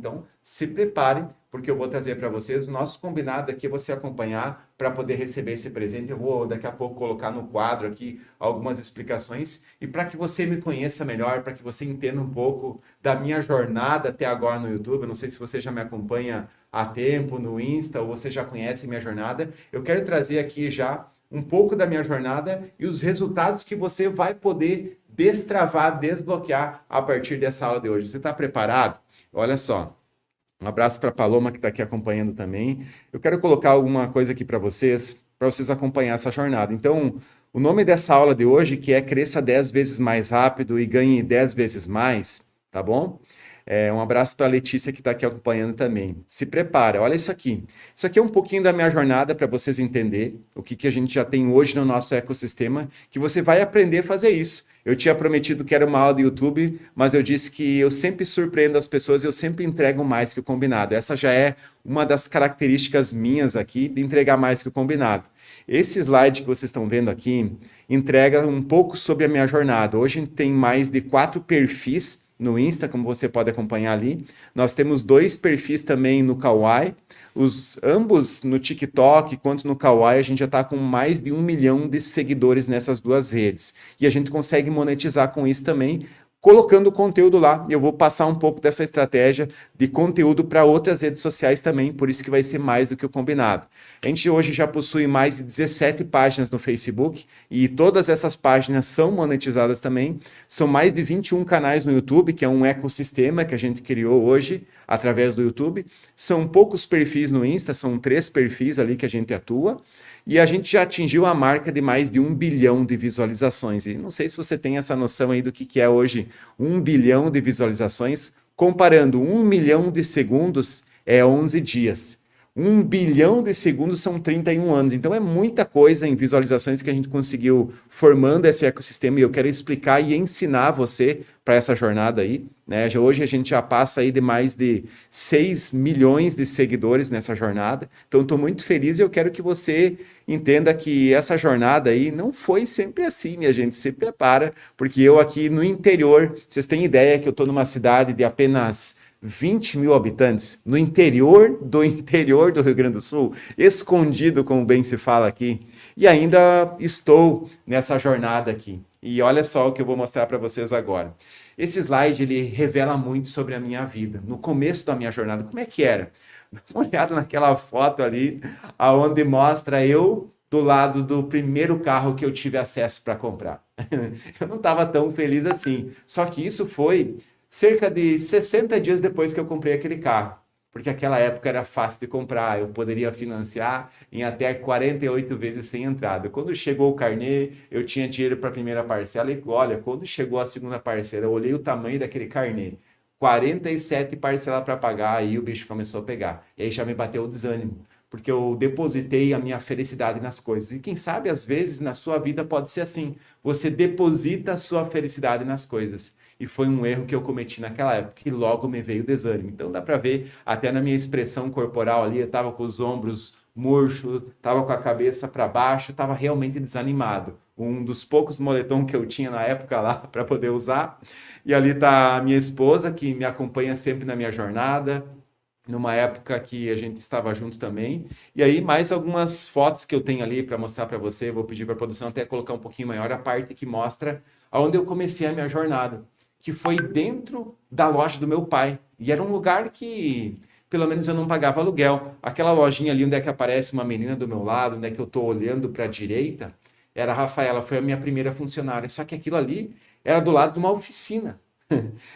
Então, se preparem, porque eu vou trazer para vocês o nosso combinado aqui, você acompanhar para poder receber esse presente. Eu vou daqui a pouco colocar no quadro aqui algumas explicações e para que você me conheça melhor, para que você entenda um pouco da minha jornada até agora no YouTube. Eu não sei se você já me acompanha há tempo no Insta ou você já conhece minha jornada. Eu quero trazer aqui já um pouco da minha jornada e os resultados que você vai poder destravar, desbloquear a partir dessa aula de hoje. Você está preparado? Olha só. Um abraço para a Paloma que está aqui acompanhando também. Eu quero colocar alguma coisa aqui para vocês acompanhar essa jornada. Então, o nome dessa aula de hoje, que é Cresça 10 vezes mais rápido e ganhe 10 vezes mais, tá bom? Um abraço para a Letícia que está aqui acompanhando também. Se prepara, olha isso aqui. Isso aqui é um pouquinho da minha jornada para vocês entenderem o que a gente já tem hoje no nosso ecossistema, que você vai aprender a fazer isso. Eu tinha prometido que era uma aula do YouTube, mas eu disse que eu sempre surpreendo as pessoas e eu sempre entrego mais que o combinado. Essa já é uma das características minhas aqui, de entregar mais que o combinado. Esse slide que vocês estão vendo aqui entrega um pouco sobre a minha jornada. Hoje tem mais de 4 perfis no Insta, como você pode acompanhar ali. Nós temos 2 perfis também no Kawaii. Ambos no TikTok quanto no Kawaii, a gente já está com mais de 1 milhão de seguidores nessas 2 redes. E a gente consegue monetizar com isso também, colocando conteúdo lá. Eu vou passar um pouco dessa estratégia de conteúdo para outras redes sociais também, por isso que vai ser mais do que o combinado. A gente hoje já possui mais de 17 páginas no Facebook e todas essas páginas são monetizadas também. São mais de 21 canais no YouTube, que é um ecossistema que a gente criou hoje através do YouTube. São poucos perfis no Insta, são 3 perfis ali que a gente atua. E a gente já atingiu a marca de mais de 1 bilhão de visualizações. E não sei se você tem essa noção aí do que é hoje 1 bilhão de visualizações. Comparando 1 milhão de segundos é 11 dias. 1 bilhão de segundos são 31 anos. Então é muita coisa em visualizações que a gente conseguiu formando esse ecossistema e eu quero explicar e ensinar você para essa jornada aí. Né? Hoje a gente já passa aí de mais de 6 milhões de seguidores nessa jornada. Então estou muito feliz e eu quero que você entenda que essa jornada aí não foi sempre assim, minha gente. Se prepara, porque eu aqui no interior, vocês têm ideia que eu estou numa cidade de apenas 20 mil habitantes, no interior do Rio Grande do Sul, escondido, como bem se fala aqui, e ainda estou nessa jornada aqui. E olha só o que eu vou mostrar para vocês agora. Esse slide, ele revela muito sobre a minha vida. No começo da minha jornada, como é que era? Dá uma olhada naquela foto ali, aonde mostra eu do lado do primeiro carro que eu tive acesso para comprar. Eu não estava tão feliz assim. Só que isso foi cerca de 60 dias depois que eu comprei aquele carro, porque aquela época era fácil de comprar, eu poderia financiar em até 48 vezes sem entrada. Quando chegou o carnê, eu tinha dinheiro para a primeira parcela e olha, quando chegou a segunda parcela, eu olhei o tamanho daquele carnê, 47 parcelas para pagar, aí o bicho começou a pegar. E aí já me bateu o desânimo, porque eu depositei a minha felicidade nas coisas. E quem sabe, às vezes, na sua vida pode ser assim. Você deposita a sua felicidade nas coisas. E foi um erro que eu cometi naquela época, que logo me veio o desânimo. Então dá para ver, até na minha expressão corporal ali, eu estava com os ombros murchos, estava com a cabeça para baixo, estava realmente desanimado. Um dos poucos moletom que eu tinha na época lá para poder usar. E ali está a minha esposa, que me acompanha sempre na minha jornada, numa época que a gente estava junto também. E aí, mais algumas fotos que eu tenho ali para mostrar para você. Vou pedir para a produção até colocar um pouquinho maior a parte que mostra aonde eu comecei a minha jornada, que foi dentro da loja do meu pai. E era um lugar que, pelo menos, eu não pagava aluguel. Aquela lojinha ali onde é que aparece uma menina do meu lado, onde é que eu estou olhando para a direita, era a Rafaela, foi a minha primeira funcionária. Só que aquilo ali era do lado de uma oficina.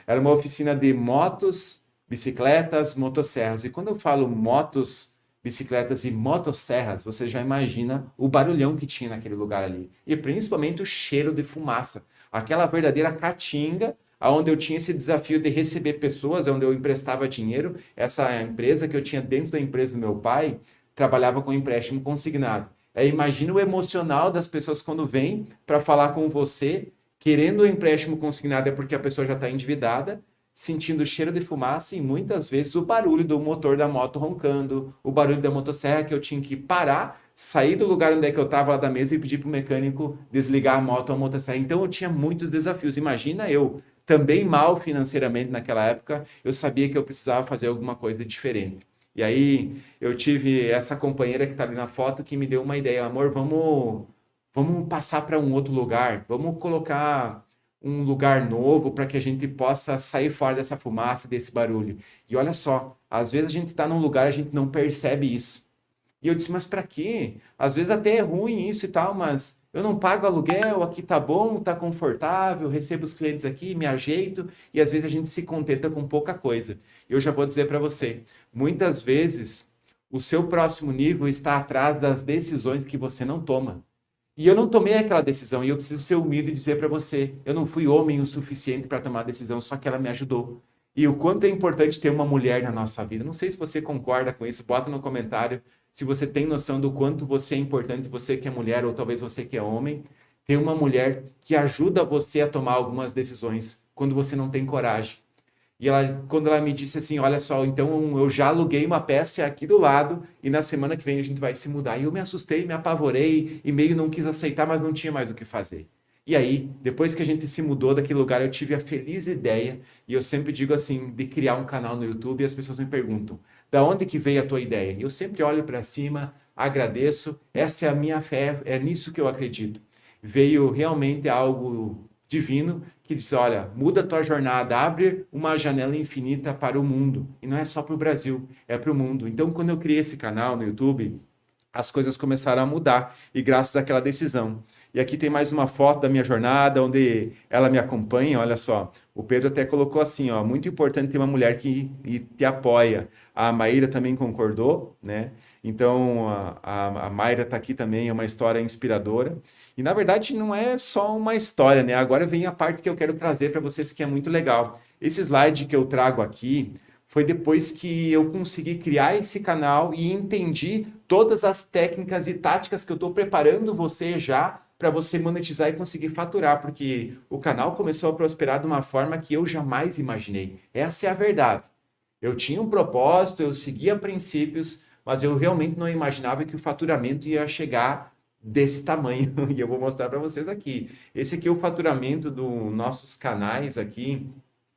Era uma oficina de motos, bicicletas, motosserras. E quando eu falo motos, bicicletas e motosserras, você já imagina o barulhão que tinha naquele lugar ali. E principalmente o cheiro de fumaça. Aquela verdadeira caatinga, onde eu tinha esse desafio de receber pessoas, onde eu emprestava dinheiro. Essa empresa que eu tinha dentro da empresa do meu pai, trabalhava com empréstimo consignado. Imagina o emocional das pessoas quando vêm para falar com você, querendo o empréstimo consignado é porque a pessoa já está endividada, sentindo o cheiro de fumaça e muitas vezes o barulho do motor da moto roncando, o barulho da motosserra que eu tinha que parar, sair do lugar onde é que eu estava lá da mesa e pedir para o mecânico desligar a moto ou a motosserra. Então eu tinha muitos desafios. Imagina eu também mal financeiramente naquela época, eu sabia que eu precisava fazer alguma coisa diferente. E aí eu tive essa companheira que está ali na foto que me deu uma ideia, amor, vamos passar para um outro lugar, vamos colocar um lugar novo para que a gente possa sair fora dessa fumaça, desse barulho. E olha só, às vezes a gente está num lugar e a gente não percebe isso. E eu disse, mas para quê? Às vezes até é ruim isso e tal, mas eu não pago aluguel, aqui tá bom, tá confortável, recebo os clientes aqui, me ajeito, e às vezes a gente se contenta com pouca coisa. Eu já vou dizer para você, muitas vezes o seu próximo nível está atrás das decisões que você não toma. E eu não tomei aquela decisão, e eu preciso ser humilde e dizer para você, eu não fui homem o suficiente para tomar a decisão, só que ela me ajudou. E o quanto é importante ter uma mulher na nossa vida. Não sei se você concorda com isso, bota no comentário se você tem noção do quanto você é importante, você que é mulher ou talvez você que é homem, ter uma mulher que ajuda você a tomar algumas decisões quando você não tem coragem. E ela, quando ela me disse assim, olha só, então eu já aluguei uma peça aqui do lado e na semana que vem a gente vai se mudar. E eu me assustei, me apavorei e meio não quis aceitar, mas não tinha mais o que fazer. E aí, depois que a gente se mudou daquele lugar, eu tive a feliz ideia, e eu sempre digo assim, de criar um canal no YouTube e as pessoas me perguntam, da onde que veio a tua ideia? E eu sempre olho para cima, agradeço, essa é a minha fé, é nisso que eu acredito. Veio realmente algo divino que diz, olha, muda a tua jornada, abre uma janela infinita para o mundo. E não é só para o Brasil, é para o mundo. Então, quando eu criei esse canal no YouTube, as coisas começaram a mudar, e graças àquela decisão. E aqui tem mais uma foto da minha jornada, onde ela me acompanha, olha só. O Pedro até colocou assim, ó, muito importante ter uma mulher que te apoia. A Maíra também concordou, né? Então, a Mayra está aqui também, é uma história inspiradora. E, na verdade, não é só uma história, né? Agora vem a parte que eu quero trazer para vocês, que é muito legal. Esse slide que eu trago aqui foi depois que eu consegui criar esse canal e entendi todas as técnicas e táticas que eu estou preparando você já para você monetizar e conseguir faturar, porque o canal começou a prosperar de uma forma que eu jamais imaginei. Essa é a verdade. Eu tinha um propósito, eu seguia princípios, mas eu realmente não imaginava que o faturamento ia chegar desse tamanho. E eu vou mostrar para vocês aqui. Esse aqui é o faturamento dos nossos canais aqui,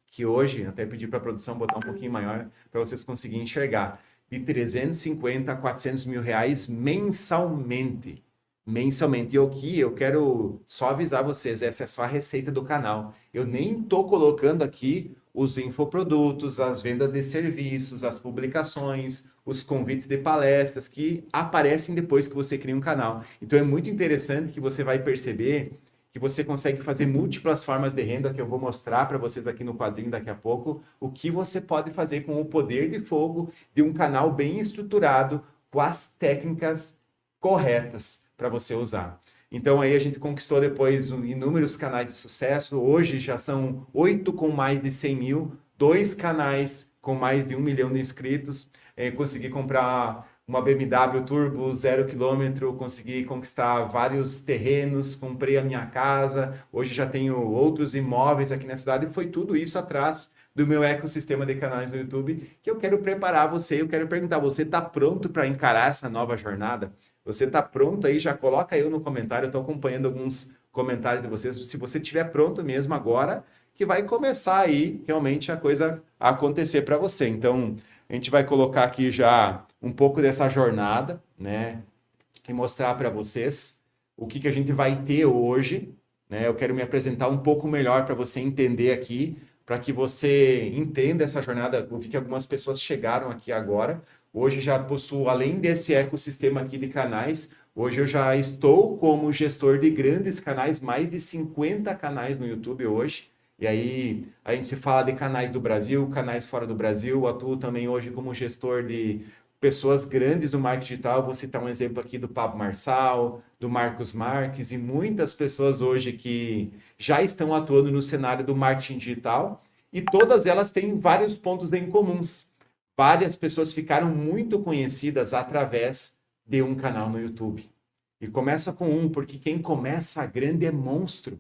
que hoje, até pedi para a produção botar um pouquinho maior para vocês conseguirem enxergar, de 350 a 400 mil reais mensalmente. Mensalmente. E aqui eu quero só avisar vocês, essa é só a receita do canal. Eu nem estou colocando aqui os infoprodutos, as vendas de serviços, as publicações, os convites de palestras que aparecem depois que você cria um canal. Então é muito interessante que você vai perceber que você consegue fazer múltiplas formas de renda, que eu vou mostrar para vocês aqui no quadrinho daqui a pouco, o que você pode fazer com o poder de fogo de um canal bem estruturado, com as técnicas corretas para você usar. Então aí a gente conquistou depois inúmeros canais de sucesso, hoje já são 8 com mais de 100 mil, 2 canais com mais de 1 milhão de inscritos, consegui comprar uma BMW Turbo 0 km, consegui conquistar vários terrenos, comprei a minha casa, hoje já tenho outros imóveis aqui na cidade, e foi tudo isso atrás do meu ecossistema de canais no YouTube, que eu quero preparar você, eu quero perguntar, você está pronto para encarar essa nova jornada? Você está pronto aí? Já coloca eu no comentário, eu estou acompanhando alguns comentários de vocês, se você estiver pronto mesmo agora, que vai começar aí realmente a coisa a acontecer para você. Então, a gente vai colocar aqui já um pouco dessa jornada, né? E mostrar para vocês o que, que a gente vai ter hoje, né? Eu quero me apresentar um pouco melhor para você entender aqui, para que você entenda essa jornada. Eu vi que algumas pessoas chegaram aqui agora. Hoje já possuo, além desse ecossistema aqui de canais, hoje eu já estou como gestor de grandes canais, mais de 50 canais no YouTube hoje. E aí a gente se fala de canais do Brasil, canais fora do Brasil. Atuo também hoje como gestor de pessoas grandes do marketing digital. Vou citar um exemplo aqui do Pablo Marçal, do Marcos Marques e muitas pessoas hoje que já estão atuando no cenário do marketing digital. E todas elas têm vários pontos em comuns. Várias pessoas ficaram muito conhecidas através de um canal no YouTube. E começa com um, porque quem começa grande é monstro.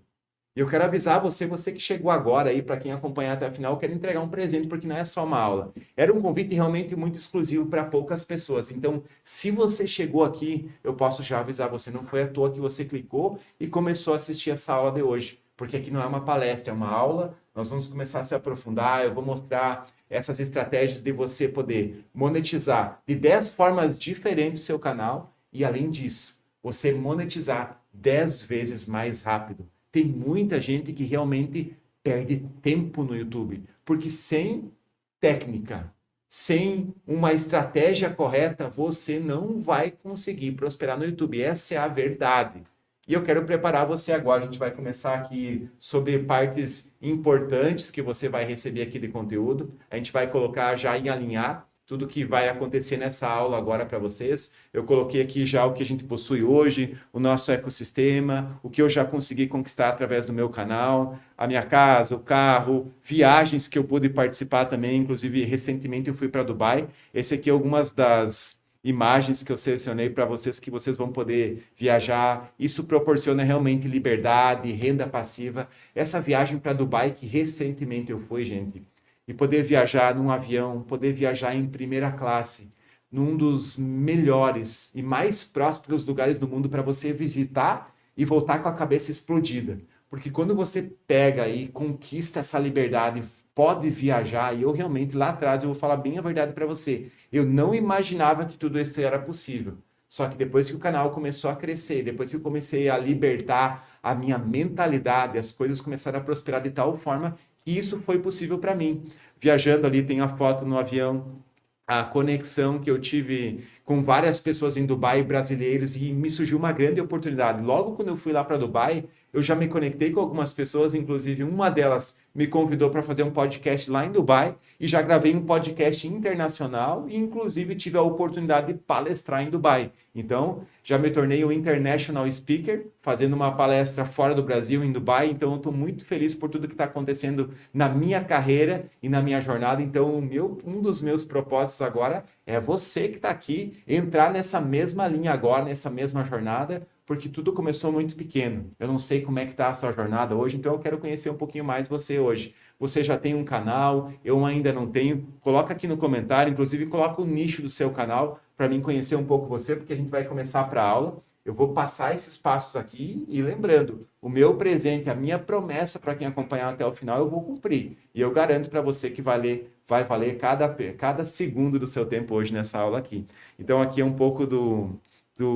E eu quero avisar você que chegou agora aí, para quem acompanhar até a final, eu quero entregar um presente, porque não é só uma aula. Era um convite realmente muito exclusivo para poucas pessoas. Então, se você chegou aqui, eu posso já avisar você, não foi à toa que você clicou e começou a assistir essa aula de hoje. Porque aqui não é uma palestra, é uma aula nós vamos começar a se aprofundar, eu vou mostrar essas estratégias de você poder monetizar de 10 formas diferentes o seu canal e, além disso, você monetizar 10 vezes mais rápido. Tem muita gente que realmente perde tempo no YouTube, porque sem técnica, sem uma estratégia correta, você não vai conseguir prosperar no YouTube. Essa é a verdade. E eu quero preparar você agora. A gente vai começar aqui sobre partes importantes que você vai receber aqui de conteúdo. A gente vai colocar já em alinhar tudo que vai acontecer nessa aula agora para vocês. Eu coloquei aqui já o que a gente possui hoje, o nosso ecossistema, o que eu já consegui conquistar através do meu canal, a minha casa, o carro, viagens que eu pude participar também. Inclusive, recentemente eu fui para Dubai. Esse aqui é algumas das imagens que eu selecionei para vocês, que vocês vão poder viajar. Isso proporciona realmente liberdade, renda passiva. Essa viagem para Dubai que recentemente eu fui, gente, e poder viajar num avião, poder viajar em primeira classe, num dos melhores e mais prósperos lugares do mundo para você visitar e voltar com a cabeça explodida. Porque quando você pega e conquista essa liberdade, pode viajar, e eu realmente lá atrás, eu vou falar bem a verdade para você, eu não imaginava que tudo isso era possível. Só que depois que o canal começou a crescer, depois que eu comecei a libertar a minha mentalidade, as coisas começaram a prosperar de tal forma que isso foi possível para mim. Viajando ali, tem a foto no avião, a conexão que eu tive com várias pessoas em Dubai, brasileiros, e me surgiu uma grande oportunidade. Logo quando eu fui lá para Dubai, eu já me conectei com algumas pessoas, inclusive uma delas me convidou para fazer um podcast lá em Dubai, e já gravei um podcast internacional, e inclusive tive a oportunidade de palestrar em Dubai. Então, já me tornei um international speaker, fazendo uma palestra fora do Brasil, em Dubai. Então, eu estou muito feliz por tudo que está acontecendo na minha carreira e na minha jornada. Então, um dos meus propósitos agora é você que está aqui, entrar nessa mesma linha agora, nessa mesma jornada, porque tudo começou muito pequeno. Eu não sei como é que está a sua jornada hoje, então eu quero conhecer um pouquinho mais você hoje. Você já tem um canal, eu ainda não tenho. Coloca aqui no comentário, inclusive coloca o nicho do seu canal para mim conhecer um pouco você, porque a gente vai começar para a aula. Eu vou passar esses passos aqui e lembrando, o meu presente, a minha promessa para quem acompanhar até o final, eu vou cumprir. E eu garanto para você que vai valer cada segundo do seu tempo hoje nessa aula aqui. Então aqui é um pouco do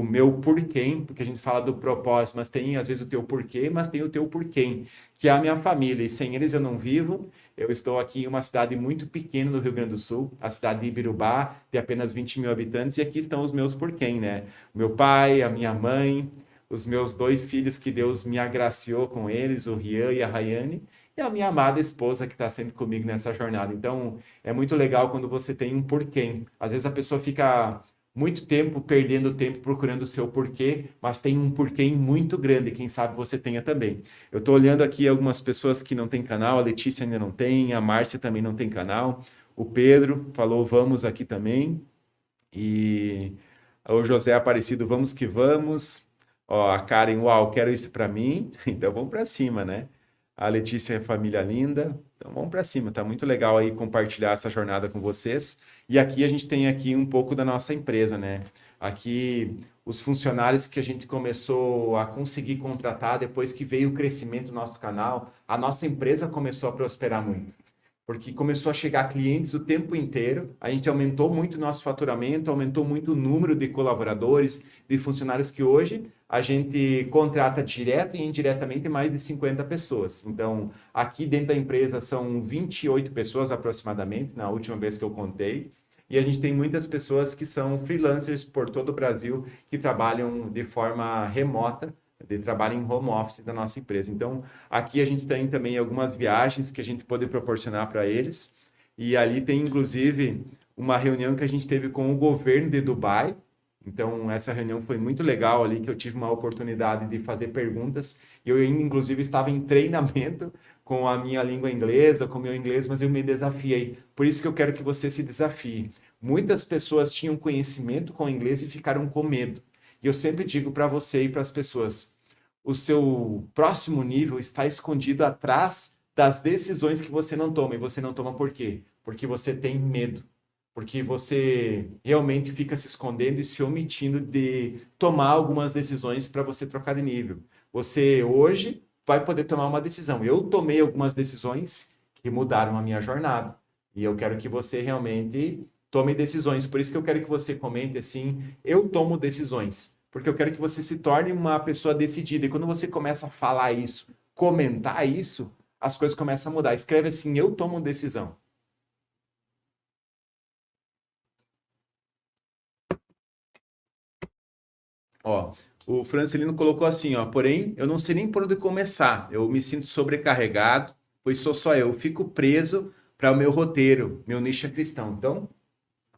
meu porquê, porque a gente fala do propósito, mas tem às vezes o teu porquê, mas tem o teu porquê, que é a minha família, e sem eles eu não vivo. Eu estou aqui em uma cidade muito pequena no Rio Grande do Sul, a cidade de Ibirubá, de apenas 20 mil habitantes, e aqui estão os meus porquês, né? Meu pai, a minha mãe, os meus 2 filhos que Deus me agraciou com eles, o Rian e a Rayane, e a minha amada esposa que está sempre comigo nessa jornada. Então, é muito legal quando você tem um porquê. Às vezes a pessoa fica muito tempo perdendo tempo procurando o seu porquê, mas tem um porquê muito grande, quem sabe você tenha também. Eu estou olhando aqui algumas pessoas que não têm canal, a Letícia ainda não tem, a Márcia também não tem canal, o Pedro falou vamos aqui também, e o José Aparecido, vamos que vamos. Ó, a Karen, uau, quero isso para mim, então vamos para cima, né? A Letícia é família linda, então vamos para cima, tá muito legal aí compartilhar essa jornada com vocês. E aqui a gente tem aqui um pouco da nossa empresa, né? Aqui os funcionários que a gente começou a conseguir contratar depois que veio o crescimento do nosso canal, a nossa empresa começou a prosperar muito. Porque começou a chegar clientes o tempo inteiro, a gente aumentou muito o nosso faturamento, aumentou muito o número de colaboradores, de funcionários que hoje a gente contrata direta e indiretamente mais de 50 pessoas. Então, aqui dentro da empresa são 28 pessoas aproximadamente, na última vez que eu contei, e a gente tem muitas pessoas que são freelancers por todo o Brasil, que trabalham de forma remota, de trabalho em home office da nossa empresa. Então, aqui a gente tem também algumas viagens que a gente pode proporcionar para eles. E ali tem, inclusive, uma reunião que a gente teve com o governo de Dubai. Então, essa reunião foi muito legal ali, que eu tive uma oportunidade de fazer perguntas. Eu ainda, inclusive, estava em treinamento com a minha língua inglesa, com o meu inglês, mas eu me desafiei. Por isso que eu quero que você se desafie. Muitas pessoas tinham conhecimento com o inglês e ficaram com medo. E eu sempre digo para você e para as pessoas, o seu próximo nível está escondido atrás das decisões que você não toma. E você não toma por quê? Porque você tem medo. Porque você realmente fica se escondendo e se omitindo de tomar algumas decisões para você trocar de nível. Você hoje vai poder tomar uma decisão. Eu tomei algumas decisões que mudaram a minha jornada. E eu quero que você realmente tome decisões. Por isso que eu quero que você comente assim, eu tomo decisões. Porque eu quero que você se torne uma pessoa decidida. E quando você começa a falar isso, comentar isso, as coisas começam a mudar. Escreve assim, eu tomo decisão. Ó, o Francelino colocou assim, ó, porém, eu não sei nem por onde começar. Eu me sinto sobrecarregado, pois sou só eu. Fico preso para o meu roteiro, meu nicho é cristão. Então,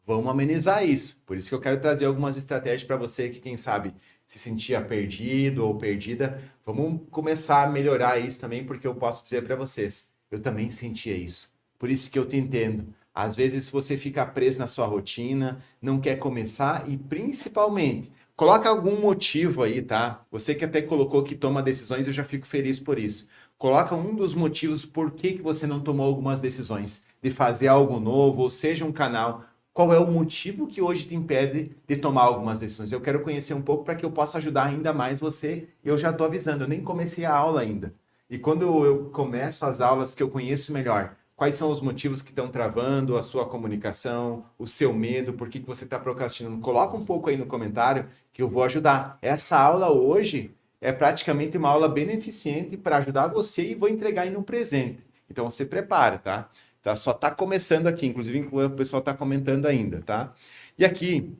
vamos amenizar isso. Por isso que eu quero trazer algumas estratégias para você que, quem sabe, se sentia perdido ou perdida. Vamos começar a melhorar isso também, porque eu posso dizer para vocês, eu também sentia isso. Por isso que eu te entendo. Às vezes você fica preso na sua rotina, não quer começar e principalmente coloca algum motivo aí, tá? Você que até colocou que toma decisões, eu já fico feliz por isso. Coloca um dos motivos por que você não tomou algumas decisões de fazer algo novo, ou seja, um canal. Qual é o motivo que hoje te impede de tomar algumas decisões? Eu quero conhecer um pouco para que eu possa ajudar ainda mais você. Eu já estou avisando, eu nem comecei a aula ainda. E quando eu começo as aulas que eu conheço melhor, quais são os motivos que estão travando a sua comunicação, o seu medo, por que você está procrastinando? Coloca um pouco aí no comentário que eu vou ajudar. Essa aula hoje é praticamente uma aula beneficente para ajudar você e vou entregar aí no presente. Então você prepara, tá? Tá? Só está começando aqui, inclusive o pessoal está comentando ainda, tá? E aqui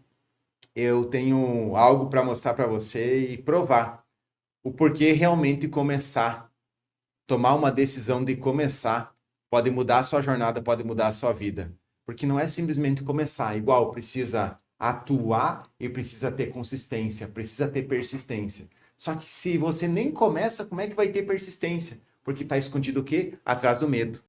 eu tenho algo para mostrar para você e provar o porquê realmente começar, tomar uma decisão de começar, pode mudar a sua jornada, pode mudar a sua vida. Porque não é simplesmente começar, igual precisa atuar e precisa ter consistência, precisa ter persistência. Só que se você nem começa, como é que vai ter persistência? Porque está escondido o quê? Atrás do medo.